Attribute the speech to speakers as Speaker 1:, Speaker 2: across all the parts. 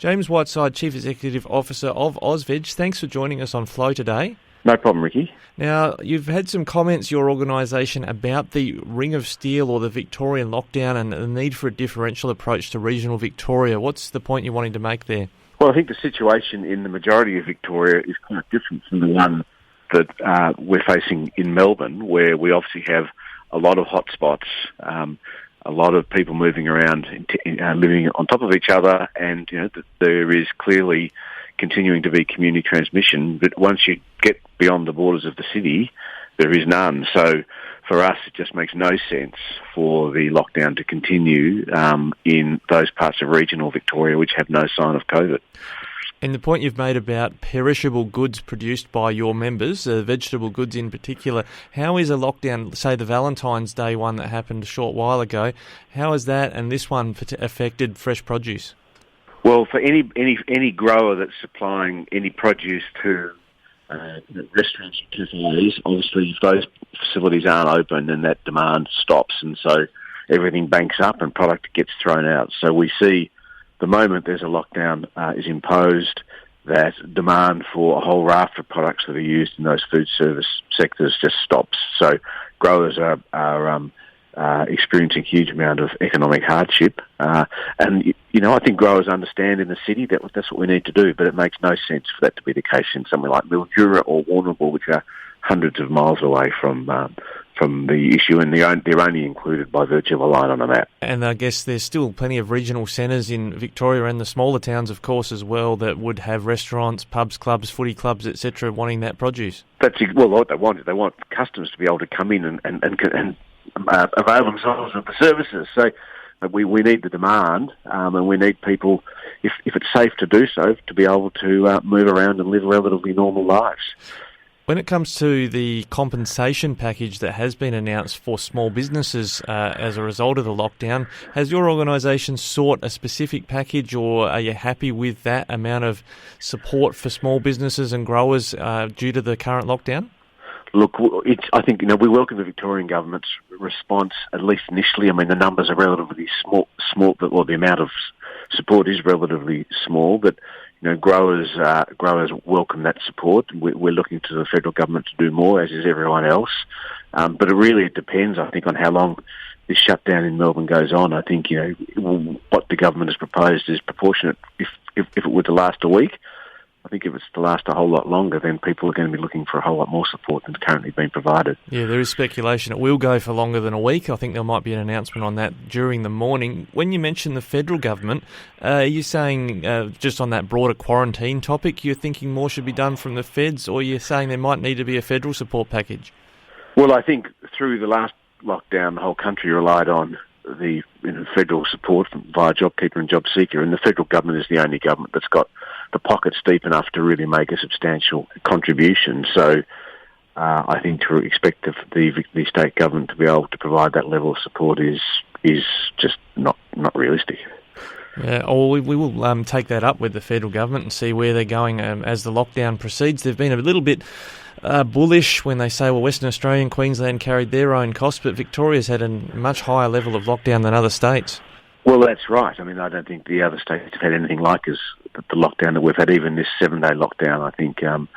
Speaker 1: James Whiteside, Chief Executive Officer of AusVeg, thanks for joining us on Flow today.
Speaker 2: No problem, Ricky.
Speaker 1: Now, you've had some comments, your organisation, about the Ring of Steel or the Victorian lockdown and the need for a differential approach to regional Victoria. What's the point you're wanting to make there?
Speaker 2: Well, I think the situation in the majority of Victoria is quite different from the one that we're facing in Melbourne, where we obviously have a lot of hotspots, a lot of people moving around, living on top of each other, and there is clearly continuing to be community transmission. But once you get beyond the borders of the city, there is none. So for us, it just makes no sense for the lockdown to continue in those parts of regional Victoria which have no sign of COVID.
Speaker 1: And the point you've made about perishable goods produced by your members, vegetable goods in particular, how is a lockdown, say the Valentine's Day one that happened a short while ago, how has that and this one affected fresh produce?
Speaker 2: Well, for any grower that's supplying any produce to restaurants and cafes, obviously if those facilities aren't open, then that demand stops, and so everything banks up and product gets thrown out. So we see the moment there's a lockdown is imposed, that demand for a whole raft of products that are used in those food service sectors just stops. So growers are experiencing a huge amount of economic hardship. And I think growers understand in the city that that's what we need to do, but it makes no sense for that to be the case in somewhere like Mildura or Warrnambool, which are hundreds of miles away from the issue, and they're only included by virtue of a line on a map. And
Speaker 1: I guess there's still plenty of regional centres in Victoria and the smaller towns, of course, as well, that would have restaurants, pubs, clubs, footy clubs, etc., wanting that produce.
Speaker 2: That's what they want. They want customers to be able to come in and avail themselves of the services. So we need the demand, and we need people, if it's safe to do so, to be able to move around and live relatively normal lives.
Speaker 1: When it comes to the compensation package that has been announced for small businesses as a result of the lockdown, has your organisation sought a specific package, or are you happy with that amount of support for small businesses and growers due to the current lockdown?
Speaker 2: Look, I think we welcome the Victorian government's response, at least initially. I mean, the numbers are relatively small, or the amount of support is relatively small, but growers welcome that support. We're looking to the federal government to do more, as is everyone else. But it depends, I think, on how long this shutdown in Melbourne goes on. I think what the government has proposed is proportionate. If it were to last a week, I think if it's to last a whole lot longer, then people are going to be looking for a whole lot more support than's currently being provided.
Speaker 1: Yeah, there is speculation it will go for longer than a week. I think there might be an announcement on that during the morning. When you mention the federal government, are you saying, just on that broader quarantine topic, you're thinking more should be done from the feds, or you're saying there might need to be a federal support package?
Speaker 2: Well, I think through the last lockdown, the whole country relied on the federal support via JobKeeper and JobSeeker, and the federal government is the only government that's got the pockets deep enough to really make a substantial contribution. So I think to expect the state government to be able to provide that level of support is just not realistic.
Speaker 1: Yeah, we will take that up with the federal government and see where they're going as the lockdown proceeds. They've been a little bit bullish when they say, well, Western Australia and Queensland carried their own costs, but Victoria's had a much higher level of lockdown than other states. Well,
Speaker 2: that's right. I mean, I don't think the other states have had anything like the lockdown that we've had, even this 7-day lockdown. I think some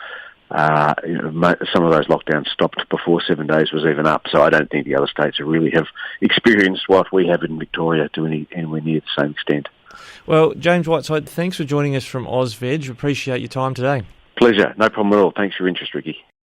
Speaker 2: of those lockdowns stopped before 7 days was even up, so I don't think the other states really have experienced what we have in Victoria to anywhere near the same extent.
Speaker 1: Well, James Whiteside, thanks for joining us from AusVeg. Appreciate your time today.
Speaker 2: Pleasure. No problem at all. Thanks for your interest, Ricky.